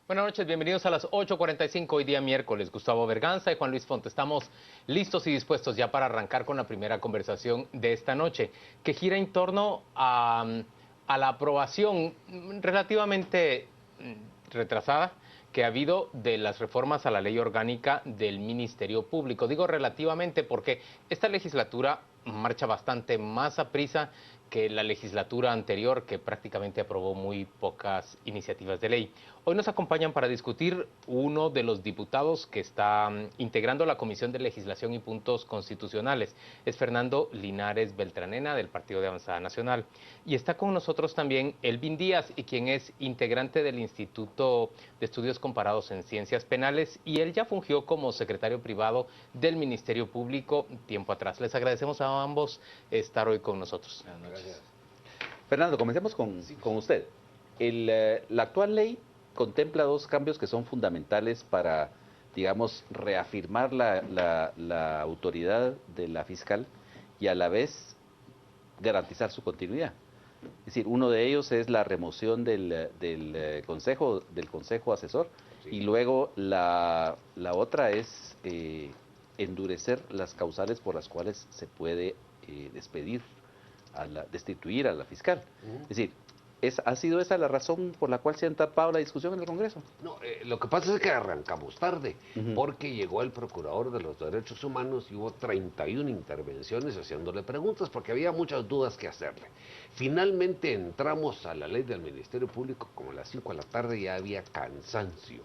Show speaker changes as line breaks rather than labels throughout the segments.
Buenas noches, bienvenidos a las 8:45, hoy día miércoles. Gustavo Berganza y Juan Luis Fonte. Estamos listos y dispuestos ya para arrancar con la primera conversación de esta noche, que gira en torno a la aprobación relativamente retrasada que ha habido de las reformas a la ley orgánica del Ministerio Público. Digo relativamente porque esta legislatura marcha bastante más a prisa que la legislatura anterior, que prácticamente aprobó muy pocas iniciativas de ley. Hoy nos acompañan para discutir uno de los diputados que está integrando la Comisión de Legislación y Puntos Constitucionales. Es Fernando Linares Beltranena, del Partido de Avanzada Nacional. Y está con nosotros también Elvin Díaz, y quien es integrante del Instituto de Estudios Comparados en Ciencias Penales, y él ya fungió como secretario privado del Ministerio Público tiempo atrás. Les agradecemos a ambos estar hoy con nosotros.
Gracias. Fernando, comencemos con usted. La actual ley contempla dos cambios que son fundamentales para, digamos, reafirmar la autoridad de la fiscal y a la vez garantizar su continuidad. Es decir, uno de ellos es la remoción del consejo asesor, sí. Y luego la otra es endurecer las causales por las cuales se puede destituir a la fiscal. Es decir, ¿ha sido esa la razón por la cual se ha tapado la discusión en el Congreso?
No, lo que pasa es que arrancamos tarde, porque llegó el Procurador de los Derechos Humanos y hubo 31 intervenciones haciéndole preguntas, porque había muchas dudas que hacerle. Finalmente entramos a la ley del Ministerio Público como a las 5 de la tarde, ya había cansancio,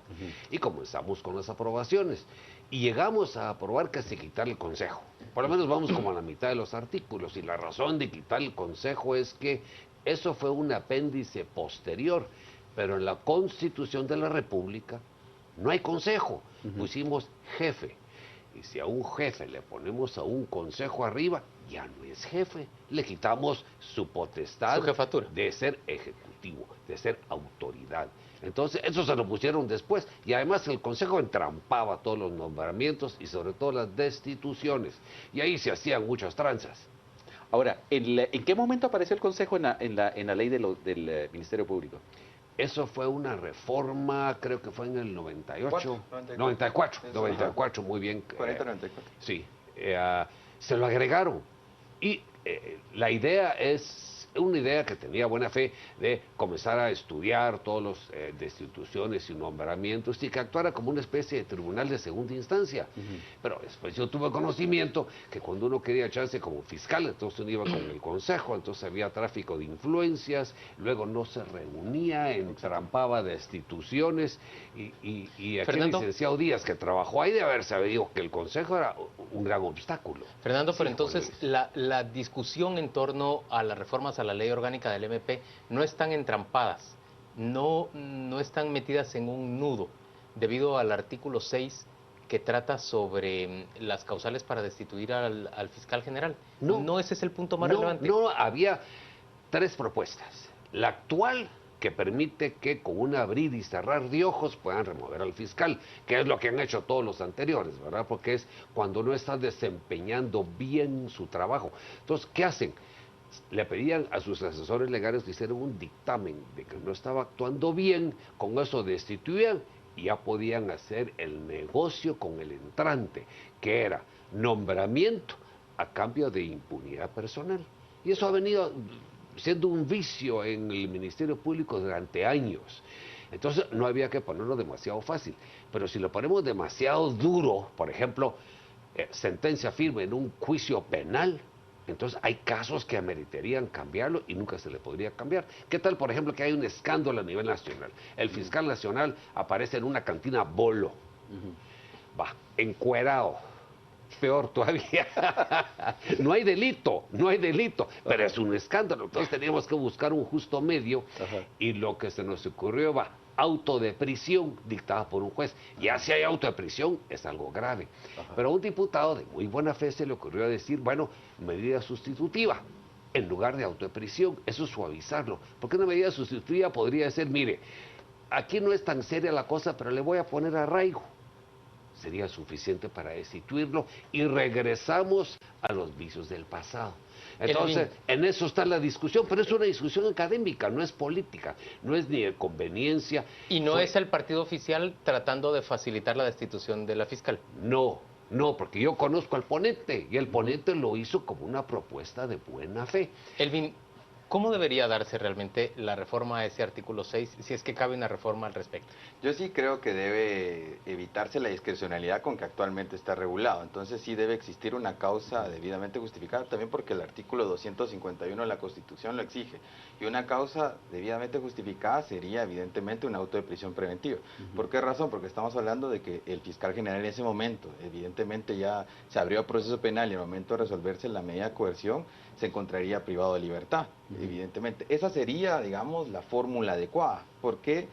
y comenzamos con las aprobaciones. Y llegamos a aprobar que se quitara el Consejo. Por lo menos vamos como a la mitad de los artículos, y la razón de quitar el Consejo es que eso fue un apéndice posterior, pero en la Constitución de la República no hay consejo, pusimos jefe. Y si a un jefe le ponemos a un consejo arriba, ya no es jefe. Le quitamos su potestad,
su jefatura,
de ser ejecutivo, de ser autoridad. Entonces, eso se lo pusieron después. Y además el consejo entrampaba todos los nombramientos y sobre todo las destituciones. Y ahí se hacían muchas tranzas.
Ahora, ¿en qué momento apareció el Consejo en la ley del Ministerio Público?
Eso fue una reforma, creo que fue en el 98. 94, muy bien.
40-94.
Sí, se lo agregaron. Y la idea es una idea que tenía buena fe de comenzar a estudiar todas las destituciones y nombramientos y que actuara como una especie de tribunal de segunda instancia. Pero después yo tuve conocimiento que cuando uno quería echarse como fiscal, entonces uno iba con el consejo, entonces había tráfico de influencias, luego no se reunía, entrampaba destituciones y aquí el licenciado Díaz, que trabajó ahí, de haber sabido que el consejo era un gran obstáculo.
Fernando, pero entonces la discusión en torno a las reformas a la ley orgánica del MP no están entrampadas, no están metidas en un nudo, debido al artículo 6 que trata sobre las causales para destituir al fiscal general. ¿No ese es el punto más relevante?
No, había tres propuestas. La actual, que permite que con un abrir y cerrar de ojos puedan remover al fiscal, que es lo que han hecho todos los anteriores, ¿verdad? Porque es cuando no está desempeñando bien su trabajo. Entonces, ¿qué hacen? Le pedían a sus asesores legales que hicieran un dictamen de que no estaba actuando bien, con eso destituían y ya podían hacer el negocio con el entrante, que era nombramiento a cambio de impunidad personal. Y eso ha venido siendo un vicio en el Ministerio Público durante años. Entonces no había que ponerlo demasiado fácil, pero si lo ponemos demasiado duro, por ejemplo, sentencia firme en un juicio penal, entonces hay casos que ameritarían cambiarlo y nunca se le podría cambiar. ¿Qué tal, por ejemplo, que hay un escándalo a nivel nacional? El fiscal nacional aparece en una cantina bolo, va, encuerado, peor todavía. No hay delito, pero es un escándalo. Entonces teníamos que buscar un justo medio y lo que se nos ocurrió va auto de prisión dictada por un juez. Ya si hay auto de prisión es algo grave. Pero a un diputado de muy buena fe se le ocurrió decir, bueno, medida sustitutiva en lugar de auto de prisión, eso es suavizarlo. Porque una medida sustitutiva podría ser, mire, aquí no es tan seria la cosa, pero le voy a poner arraigo. Sería suficiente para destituirlo y regresamos a los vicios del pasado. Entonces, en eso está la discusión, pero es una discusión académica, no es política, no es ni de conveniencia.
¿Y no es el partido oficial tratando de facilitar la destitución de la fiscal?
No, no, porque yo conozco al ponente y el ponente lo hizo como una propuesta de buena fe.
Elvin, ¿cómo debería darse realmente la reforma a ese artículo 6, si es que cabe una reforma al respecto?
Yo sí creo que debe evitarse la discrecionalidad con que actualmente está regulado. Entonces sí debe existir una causa debidamente justificada, también porque el artículo 251 de la Constitución lo exige. Y una causa debidamente justificada sería evidentemente un auto de prisión preventiva. ¿Por qué razón? Porque estamos hablando de que el fiscal general en ese momento, evidentemente ya se abrió proceso penal y en el momento de resolverse la medida de coerción, se encontraría privado de libertad, evidentemente. Esa sería, digamos, la fórmula adecuada. ¿Por qué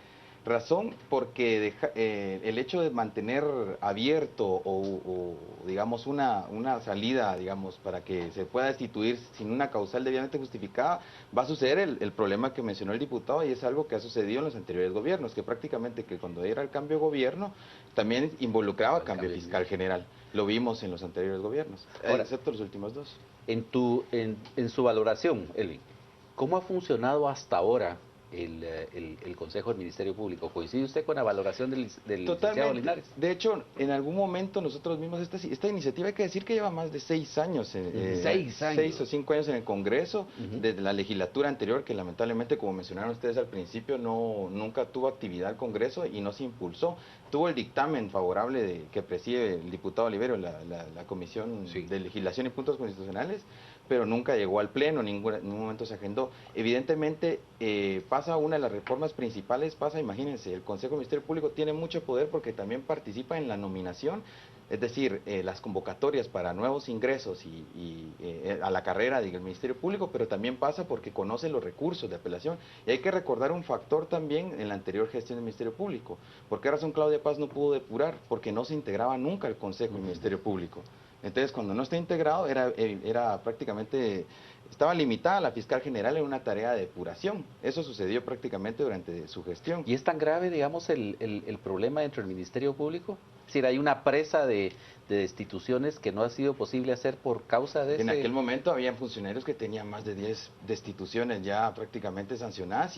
razón? Porque el hecho de mantener abierto o digamos, una salida, digamos, para que se pueda destituir sin una causal debidamente justificada, va a suceder el problema que mencionó el diputado, y es algo que ha sucedido en los anteriores gobiernos, que prácticamente que cuando era el cambio de gobierno, también involucraba cambio fiscal general. Lo vimos en los anteriores gobiernos,
Ahora,
excepto los últimos dos.
En su valoración, Elvin, ¿cómo ha funcionado hasta ahora el Consejo del Ministerio Público? ¿Coincide usted con la valoración del licenciado
Totalmente.
Linares?
De hecho, en algún momento nosotros mismos, esta iniciativa hay que decir que lleva más de 6 años, 6 o 5 años en el Congreso, desde la legislatura anterior, que lamentablemente, como mencionaron ustedes al principio, nunca tuvo actividad el Congreso y no se impulsó. Tuvo el dictamen favorable que preside el diputado Olivero, la Comisión de Legislación y Puntos Constitucionales, pero nunca llegó al Pleno, en ningún momento se agendó. Evidentemente, pasa una de las reformas principales, imagínense, el Consejo del Ministerio Público tiene mucho poder porque también participa en la nominación, es decir, las convocatorias para nuevos ingresos y a la carrera del Ministerio Público, pero también pasa porque conoce los recursos de apelación. Y hay que recordar un factor también en la anterior gestión del Ministerio Público. ¿Por qué razón Claudia Paz no pudo depurar? Porque no se integraba nunca el Consejo del Ministerio Público. Entonces, cuando no está integrado, era prácticamente, estaba limitada la fiscal general en una tarea de depuración. Eso sucedió prácticamente durante su gestión.
¿Y es tan grave, digamos, el problema dentro del Ministerio Público? Es decir, hay una presa de destituciones que no ha sido posible hacer por causa de
En aquel momento había funcionarios que tenían más de 10 destituciones ya prácticamente sancionadas,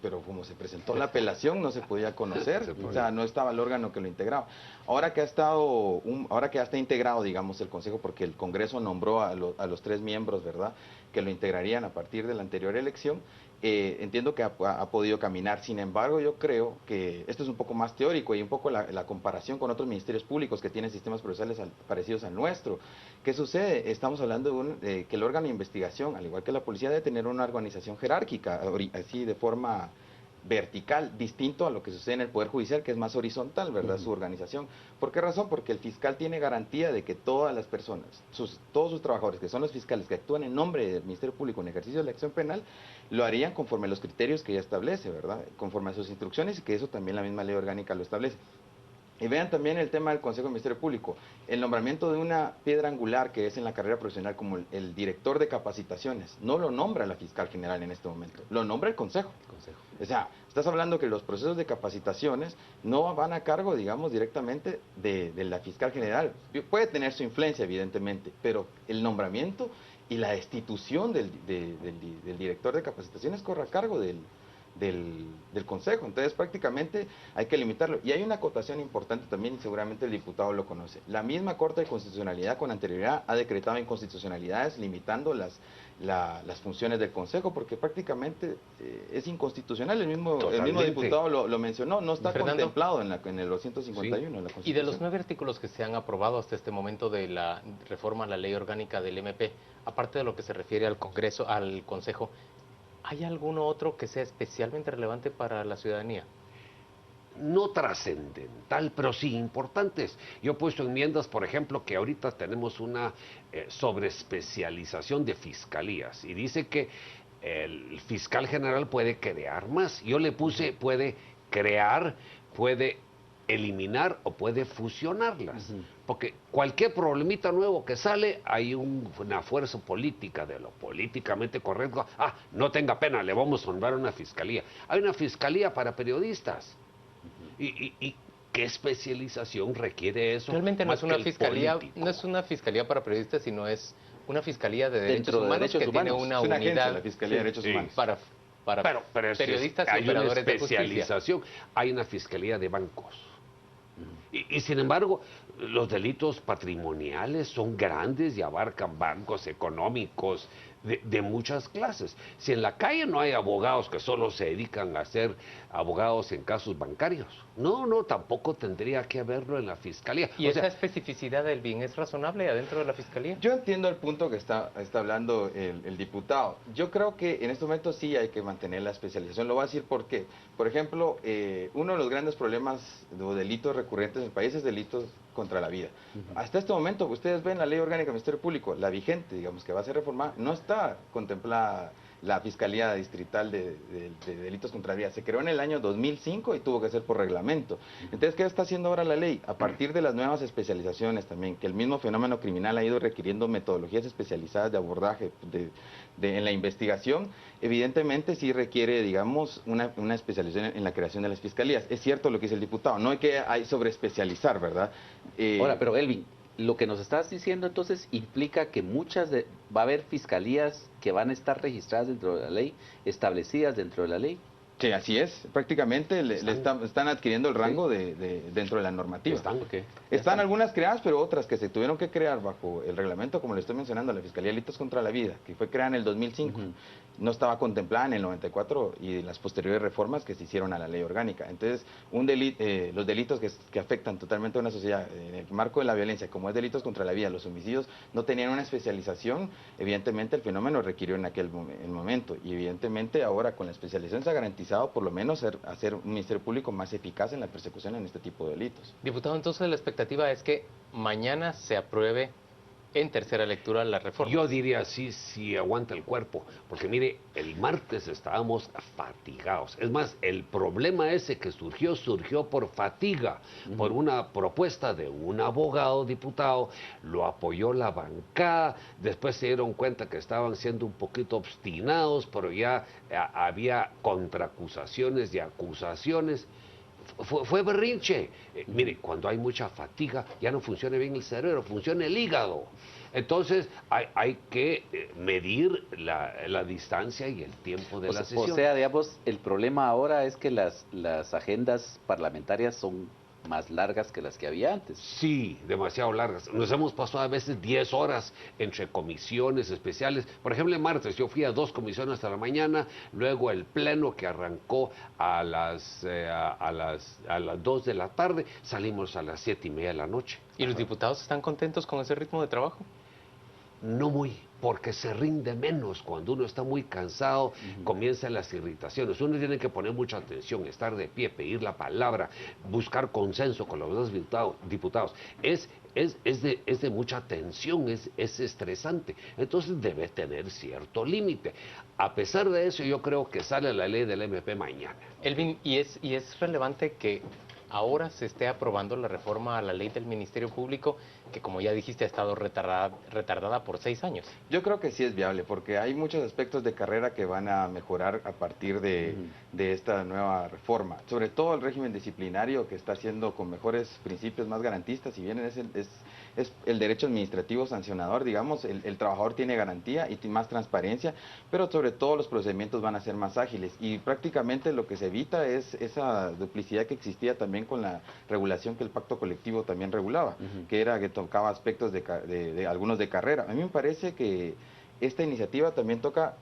pero como se presentó la apelación no se podía conocer, o sea, no estaba el órgano que lo integraba. Ahora que ya está integrado, digamos, el Consejo, porque el Congreso nombró a los 3 miembros, ¿verdad?, que lo integrarían a partir de la anterior elección, entiendo que ha podido caminar. Sin embargo, yo creo que esto es un poco más teórico y un poco la comparación con otros ministerios públicos que tienen sistemas procesales parecidos al nuestro. ¿Qué sucede? Estamos hablando de que el órgano de investigación, al igual que la policía, debe tener una organización jerárquica, así de forma vertical, distinto a lo que sucede en el Poder Judicial, que es más horizontal, ¿verdad?, su organización. ¿Por qué razón? Porque el fiscal tiene garantía de que todas las personas, todos sus trabajadores, que son los fiscales que actúan en nombre del Ministerio Público en ejercicio de la acción penal, lo harían conforme a los criterios que ella establece, ¿verdad?, conforme a sus instrucciones, y que eso también la misma ley orgánica lo establece. Y vean también el tema del Consejo del Ministerio Público, el nombramiento de una piedra angular que es en la carrera profesional como el director de capacitaciones. No lo nombra la fiscal general en este momento, lo nombra el Consejo. O sea, estás hablando que los procesos de capacitaciones no van a cargo, digamos, directamente de la fiscal general. Puede tener su influencia, evidentemente, pero el nombramiento y la destitución del director de capacitaciones corre a cargo del Consejo. Entonces prácticamente hay que limitarlo. Y hay una acotación importante también, y seguramente el diputado lo conoce. La misma Corte de Constitucionalidad con anterioridad ha decretado inconstitucionalidades limitando las funciones del Consejo, porque prácticamente es inconstitucional. El mismo diputado lo mencionó, no está contemplado en el 251 de la Constitución.
Y de los 9 artículos que se han aprobado hasta este momento de la reforma a la ley orgánica del MP, aparte de lo que se refiere al Congreso, al Consejo, ¿hay alguno otro que sea especialmente relevante para la ciudadanía?
No trascendental, pero sí importantes. Yo he puesto enmiendas, por ejemplo, que ahorita tenemos una sobreespecialización de fiscalías y dice que el fiscal general puede crear más. Yo le puse puede crear, puede eliminar o puede fusionarlas. Porque cualquier problemita nuevo que sale, hay una fuerza política de lo políticamente correcto. Ah, no tenga pena, le vamos a nombrar una fiscalía. Hay una fiscalía para periodistas. ¿Y qué especialización requiere eso?
Realmente no es una fiscalía, no es una fiscalía para periodistas, sino es una fiscalía de derechos
Dentro de
humanos
derechos
que tiene
humanos.
una
Es una agencia,
unidad
la Fiscalía de Derechos Humanos.
para
Pero
periodistas y
hay una
operadores de justicia.
especialización, hay una fiscalía de bancos. Y sin embargo, los delitos patrimoniales son grandes y abarcan bancos económicos de muchas clases. Si en la calle no hay abogados que solo se dedican a ser abogados en casos bancarios, no, tampoco tendría que haberlo en la fiscalía.
¿Y esa especificidad del BIN es razonable adentro de la fiscalía?
Yo entiendo el punto que está hablando el diputado. Yo creo que en este momento sí hay que mantener la especialización. Lo voy a decir por qué. Por ejemplo, uno de los grandes problemas o delitos recurrentes en el país es delitos contra la vida. Hasta este momento, ustedes ven la Ley Orgánica del Ministerio Público, la vigente, digamos, que va a ser reformada, no está contemplada la Fiscalía Distrital de Delitos contra la Vida. Se creó en el año 2005 y tuvo que ser por reglamento. Entonces, ¿qué está haciendo ahora la ley? A partir de las nuevas especializaciones también, que el mismo fenómeno criminal ha ido requiriendo metodologías especializadas de abordaje en la investigación, evidentemente sí requiere, digamos, una especialización en la creación de las fiscalías. Es cierto lo que dice el diputado, no hay que sobreespecializar, ¿verdad?
Ahora, pero Elvin, lo que nos estás diciendo entonces implica que va a haber fiscalías que van a estar registradas dentro de la ley, establecidas dentro de la ley.
Sí, así es. Prácticamente están adquiriendo el rango dentro de la normativa. Están algunas creadas, pero otras que se tuvieron que crear bajo el reglamento, como le estoy mencionando, la Fiscalía de Delitos contra la Vida, que fue creada en el 2005. No estaba contemplada en el 94 y las posteriores reformas que se hicieron a la ley orgánica. Entonces, los delitos que afectan totalmente a una sociedad en el marco de la violencia, como es delitos contra la vida, los homicidios, no tenían una especialización. Evidentemente, el fenómeno requirió en aquel momento. Y evidentemente, ahora con la especialización se ha garantizado por lo menos hacer un Ministerio Público más eficaz en la persecución en este tipo de delitos.
Diputado, entonces la expectativa es que mañana se apruebe en tercera lectura la reforma.
Yo diría sí, si aguanta el cuerpo, porque mire, el martes estábamos fatigados. Es más, el problema ese que surgió por fatiga, por una propuesta de un abogado diputado, lo apoyó la bancada, después se dieron cuenta que estaban siendo un poquito obstinados, pero ya había contraacusaciones y acusaciones. Fue berrinche. Mire, cuando hay mucha fatiga, ya no funciona bien el cerebro, funciona el hígado. Entonces, hay que medir la distancia y el tiempo de la sesión.
O sea, digamos, el problema ahora es que las agendas parlamentarias son más largas que las que había antes.
Sí, demasiado largas. Nos hemos pasado a veces 10 horas entre comisiones especiales. Por ejemplo, el martes yo fui a 2 comisiones hasta la mañana, luego el pleno que arrancó a las 2 de la tarde, salimos a las 7:30 de la noche.
¿Y los diputados están contentos con ese ritmo de trabajo?
No muy, porque se rinde menos. Cuando uno está muy cansado, comienzan las irritaciones. Uno tiene que poner mucha atención, estar de pie, pedir la palabra, buscar consenso con los dos diputados. Es de mucha tensión, es estresante. Entonces debe tener cierto límite. A pesar de eso, yo creo que sale la ley del MP mañana.
Elvin, ¿y es relevante que ahora se esté aprobando la reforma a la ley del Ministerio Público, que como ya dijiste ha estado retardada por 6 años?
Yo creo que sí es viable, porque hay muchos aspectos de carrera que van a mejorar a partir de esta nueva reforma. Sobre todo el régimen disciplinario, que está haciendo con mejores principios, más garantistas. Si bien es el derecho administrativo sancionador, digamos, el trabajador tiene garantía y más transparencia, pero sobre todo los procedimientos van a ser más ágiles. Y prácticamente lo que se evita es esa duplicidad que existía también con la regulación que el pacto colectivo también regulaba, que era que tocaba aspectos de algunos de carrera. A mí me parece que esta iniciativa también toca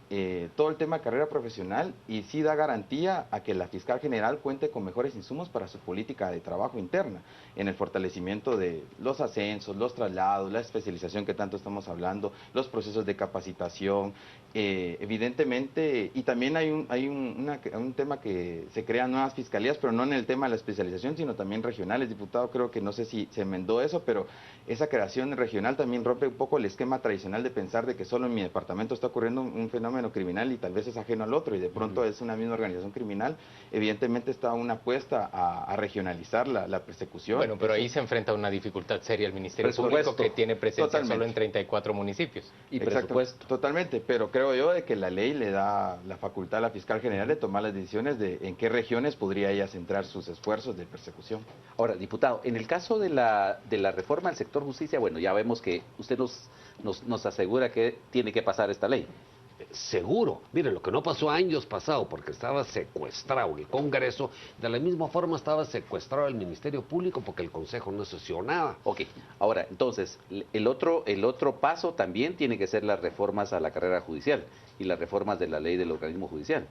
todo el tema de carrera profesional y sí da garantía a que la fiscal general cuente con mejores insumos para su política de trabajo interna, en el fortalecimiento de los ascensos, los traslados, la especialización que tanto estamos hablando, los procesos de capacitación, evidentemente, y también hay un tema que se crean nuevas fiscalías, pero no en el tema de la especialización, sino también regionales. Diputado, creo que no sé si se enmendó eso, pero esa creación regional también rompe un poco el esquema tradicional de pensar de que solo en mi departamento está ocurriendo un fenómeno criminal y tal vez es ajeno al otro y de pronto es una misma organización criminal. Evidentemente está una apuesta a regionalizar la persecución.
Bueno, pero ahí se enfrenta a una dificultad seria el Ministerio Público, que tiene presencia solo en 34 municipios.
Y presupuesto.
Totalmente, pero creo yo de que la ley le da la facultad a la fiscal general de tomar las decisiones de en qué regiones podría ella centrar sus esfuerzos de persecución.
Ahora, diputado, en el caso de la reforma del sector justicia, bueno, ya vemos que usted nos asegura que tiene que pasar esta ley.
Seguro. Mire, lo que no pasó años pasados, porque estaba secuestrado el Congreso, de la misma forma estaba secuestrado el Ministerio Público porque el Consejo no sesionaba.
Ok, ahora, entonces, el otro paso también tiene que ser las reformas a la carrera judicial y las reformas de la ley del organismo judicial.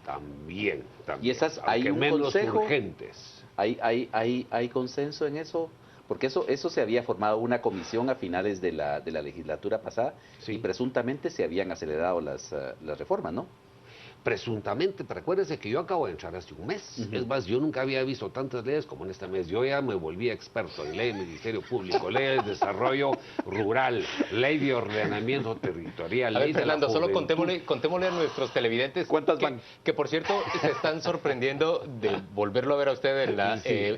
También.
Y esas, hay
aunque
un
menos
consejo,
urgentes.
¿Hay consenso en eso? Porque eso se había formado una comisión a finales de la legislatura pasada
Sí.
y presuntamente se habían acelerado las reformas, ¿no?
Presuntamente, pero acuérdense que yo acabo de entrar hace un mes. Es más, yo nunca había visto tantas leyes como en este mes. Yo ya me volví experto en ley de Ministerio Público, ley de desarrollo rural, ley de ordenamiento territorial,
A ver,
ley de la
Fernando, solo
juventud.
contémosle a nuestros televidentes
¿Cuántas
que,
van?
que, por cierto, se están sorprendiendo de volverlo a ver a usted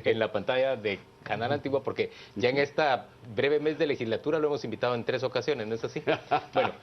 en la pantalla de Canal Antigua, porque ya en esta breve mes de legislatura lo hemos invitado en 3 ocasiones, ¿no es así? Bueno,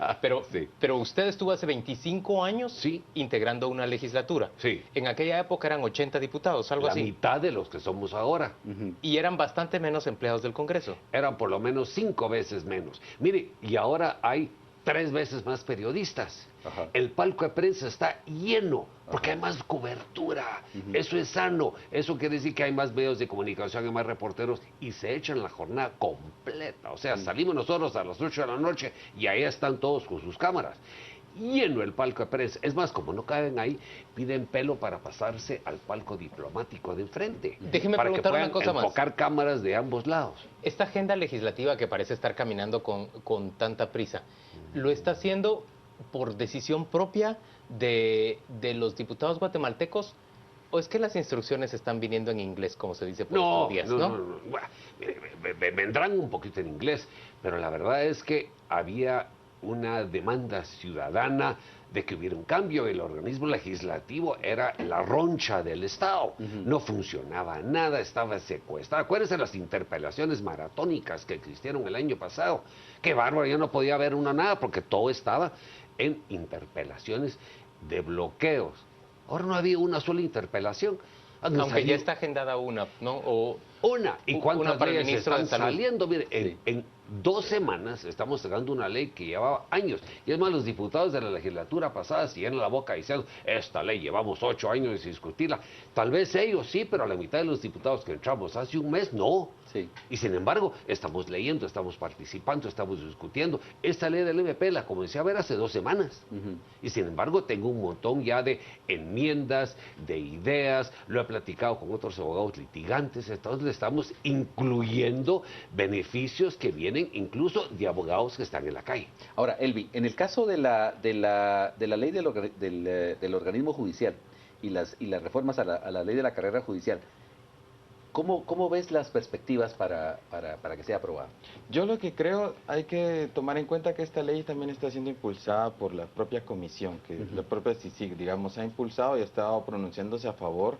Sí.
pero usted estuvo hace 25 años
Sí.
integrando una legislatura.
Sí.
En aquella época eran 80 diputados, algo
La
así.
mitad de los que somos ahora.
Y eran bastante menos empleados del Congreso.
Eran por lo menos 5 veces menos. Mire, y ahora hay 3 veces más periodistas.
Ajá.
El palco de prensa está lleno, porque hay más cobertura. Eso es sano. Eso quiere decir que hay más medios de comunicación, hay más reporteros, y se echan la jornada completa. O sea, salimos nosotros a las 8 de la noche y ahí están todos con sus cámaras. Lleno el palco de prensa. Es más, como no caben ahí, piden pelo para pasarse al palco diplomático de enfrente.
Déjeme
para que
preguntar una
puedan
cosa más.
enfocar cámaras de ambos lados.
Esta agenda legislativa que parece estar caminando con tanta prisa, ¿lo está haciendo por decisión propia de los diputados guatemaltecos o es que las instrucciones están viniendo en inglés, como se dice por estos días, ¿no?
Bueno, vendrán un poquito en inglés, pero la verdad es que había una demanda ciudadana de que hubiera un cambio. El organismo legislativo era la roncha del Estado. No funcionaba nada, estaba secuestrado. Acuérdense las interpelaciones maratónicas que existieron el año pasado. Qué bárbaro, ya no podía haber una nada porque todo estaba en interpelaciones de bloqueos. Ahora no había una sola interpelación.
Aunque ya está agendada una, ¿no? O
una. ¿Y
una
cuántas
para el
leyes
ministro de
están
Salud.
saliendo? Mire, en 2 semanas estamos sacando una ley que llevaba años. Y es más, los diputados de la legislatura pasada se llenan la boca diciendo, esta ley llevamos 8 años de discutirla. Tal vez ellos sí, pero la mitad de los diputados que entramos hace un mes, no.
Sí.
Y sin embargo, estamos leyendo, estamos participando, estamos discutiendo. Esta ley del MP la comencé a ver hace 2 semanas. Y sin embargo, tengo un montón ya de enmiendas, de ideas. Lo he platicado con otros abogados litigantes. Entonces, le estamos incluyendo beneficios que vienen incluso de abogados que están en la calle.
Ahora, Elvi, en el caso de la ley del organismo judicial y las reformas a la ley de la carrera judicial, ¿cómo ves las perspectivas para que sea aprobada?
Yo lo que creo, hay que tomar en cuenta que esta ley también está siendo impulsada por la propia comisión, que la propia CICIG, digamos, ha impulsado y ha estado pronunciándose a favor.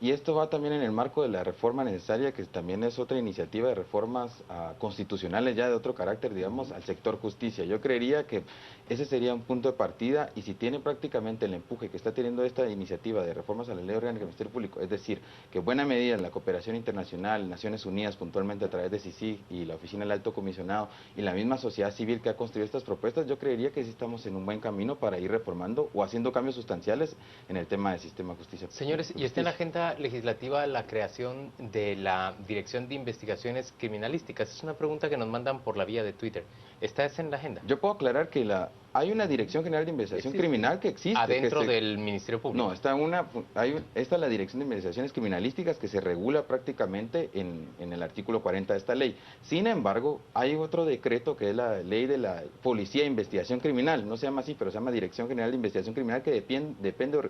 Y esto va también en el marco de la reforma necesaria, que también es otra iniciativa de reformas constitucionales ya de otro carácter, digamos, al sector justicia. Yo creería que ese sería un punto de partida, y si tiene prácticamente el empuje que está teniendo esta iniciativa de reformas a la ley orgánica del Ministerio Público, es decir, que buena medida en la cooperación internacional, Naciones Unidas puntualmente a través de CICIG y la Oficina del Alto Comisionado y la misma sociedad civil que ha construido estas propuestas, yo creería que sí estamos en un buen camino para ir reformando o haciendo cambios sustanciales en el tema del sistema de justicia.
Señores, ¿y está en la agenda legislativa la creación de la Dirección de Investigaciones Criminalísticas? Es una pregunta que nos mandan por la vía de Twitter. ¿Está esa en la agenda?
Yo puedo aclarar que hay una Dirección General de Investigación Criminal que existe.
Adentro del Ministerio Público.
No, esta es la Dirección de Investigaciones Criminalísticas que se regula prácticamente en el artículo 40 de esta ley. Sin embargo, hay otro decreto que es la Ley de la Policía de Investigación Criminal, no se llama así, pero se llama Dirección General de Investigación Criminal, que depende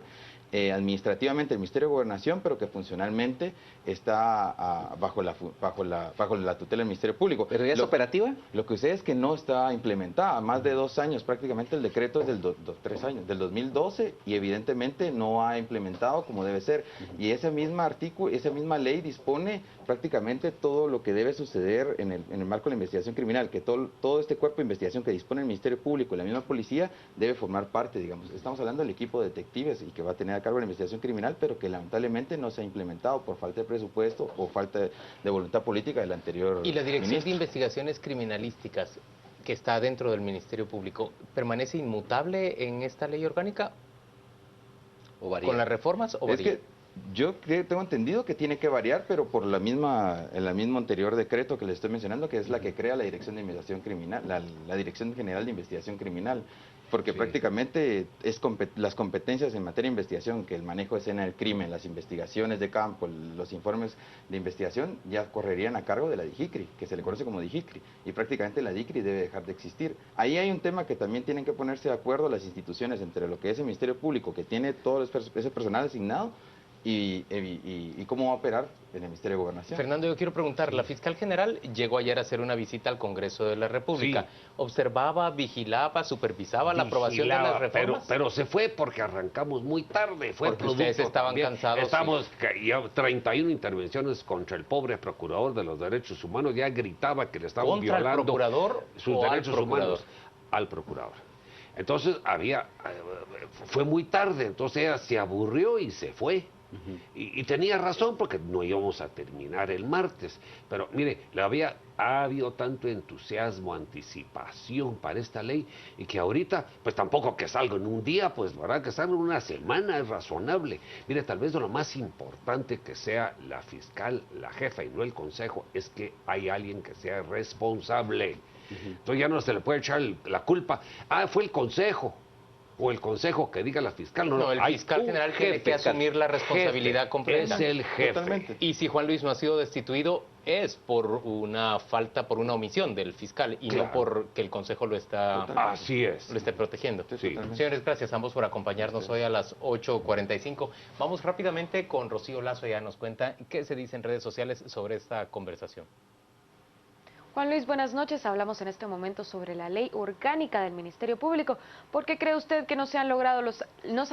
administrativamente del Ministerio de Gobernación, pero que funcionalmente está bajo la tutela del Ministerio Público.
¿Pero ya es operativa?
Lo que sucede es que no está implementada, más de 2 años prácticamente. El decreto es del 3 años, del 2012, y evidentemente no ha implementado como debe ser. Y ese mismo artículo, esa misma ley dispone prácticamente todo lo que debe suceder en el marco de la investigación criminal, que todo este cuerpo de investigación que dispone el Ministerio Público y la misma policía debe formar parte, digamos. Estamos hablando del equipo de detectives y que va a tener a cargo la investigación criminal, pero que lamentablemente no se ha implementado por falta de presupuesto o falta de voluntad política del anterior
¿Y la Dirección
ministro.
de Investigaciones Criminalísticas que está dentro del Ministerio Público, ¿permanece inmutable en esta ley orgánica?
¿O varía?
¿Con las reformas o
Es
varía?
que tengo entendido que tiene que variar, pero por el mismo anterior decreto que le estoy mencionando, que es la que crea la Dirección de Investigación Criminal, la Dirección General de Investigación Criminal, porque
Sí.
prácticamente las competencias en materia de investigación, que el manejo de escena del crimen, las investigaciones de campo, los informes de investigación, ya correrían a cargo de la DIGICRI, que se le conoce como DIGICRI, y prácticamente la DIGICRI debe dejar de existir. Ahí hay un tema que también tienen que ponerse de acuerdo las instituciones entre lo que es el Ministerio Público, que tiene todo ese personal asignado, y cómo va a operar en el Ministerio de Gobernación.
Fernando, yo quiero preguntar, la fiscal general llegó ayer a hacer una visita al Congreso de la República.
Sí.
¿Observaba, vigilaba, supervisaba la aprobación de las
Vigilaba,
reformas?
pero se fue porque arrancamos muy tarde. Fue
Porque
producto
ustedes estaban
también.
cansados,
Estamos, ya 31 intervenciones contra el pobre procurador de los derechos humanos. Ya gritaba que le estaban
¿Contra el
violando
procurador
sus
o al
derechos
procurador?
humanos al procurador. Entonces fue muy tarde, entonces ella se aburrió y se fue. Y tenía razón porque no íbamos a terminar el martes. Pero mire, ha habido tanto entusiasmo, anticipación para esta ley y que ahorita, pues tampoco que salga en un día, pues verdad que salga en una semana es razonable. Mire, tal vez lo más importante que sea la fiscal, la jefa y no el consejo, es que hay alguien que sea responsable. Entonces ya no se le puede echar la culpa. Fue el consejo. O el consejo que diga la fiscal.
No, el
hay
fiscal
un
general tiene que asumir la responsabilidad
jefe,
completa.
Es el jefe.
Totalmente.
Y si Juan Luis no ha sido destituido, es por una falta, por una omisión del fiscal y
Claro.
no porque el Consejo lo está,
Así es.
lo esté protegiendo.
Sí.
Totalmente.
Señores, gracias a ambos por acompañarnos hoy a las 8:45. Vamos rápidamente con Rocío Lazo, ya nos cuenta qué se dice en redes sociales sobre esta conversación.
Juan Luis, buenas noches. Hablamos en este momento sobre la ley orgánica del Ministerio Público. ¿Por qué cree usted que no se han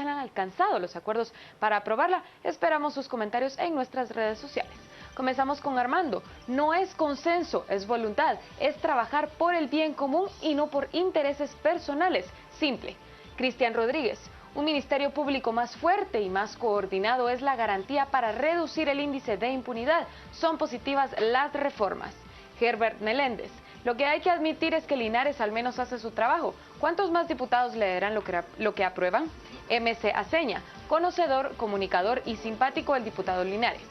alcanzado los acuerdos para aprobarla? Esperamos sus comentarios en nuestras redes sociales. Comenzamos con Armando. No es consenso, es voluntad. Es trabajar por el bien común y no por intereses personales. Simple. Cristian Rodríguez. Un ministerio público más fuerte y más coordinado es la garantía para reducir el índice de impunidad. Son positivas las reformas. Herbert Meléndez. Lo que hay que admitir es que Linares al menos hace su trabajo. ¿Cuántos más diputados leerán lo que aprueban? MC Aceña, conocedor, comunicador y simpático del diputado Linares.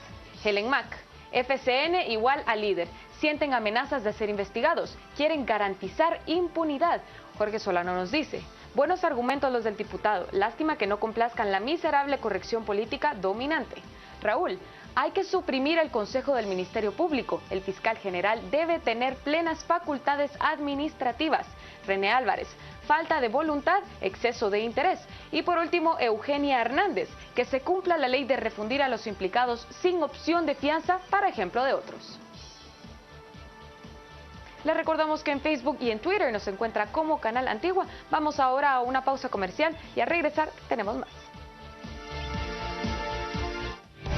Helen Mack. FCN igual a líder. Sienten amenazas de ser investigados. Quieren garantizar impunidad. Jorge Solano nos dice: buenos argumentos los del diputado. Lástima que no complazcan la miserable corrección política dominante. Raúl. Hay que suprimir el Consejo del Ministerio Público. El fiscal general debe tener plenas facultades administrativas. René Álvarez. Falta de voluntad, exceso de interés. Y por último, Eugenia Hernández. Que se cumpla la ley de refundir a los implicados sin opción de fianza, para ejemplo de otros. Les recordamos que en Facebook y en Twitter nos encuentra como Canal Antigua. Vamos ahora a una pausa comercial y al regresar tenemos más.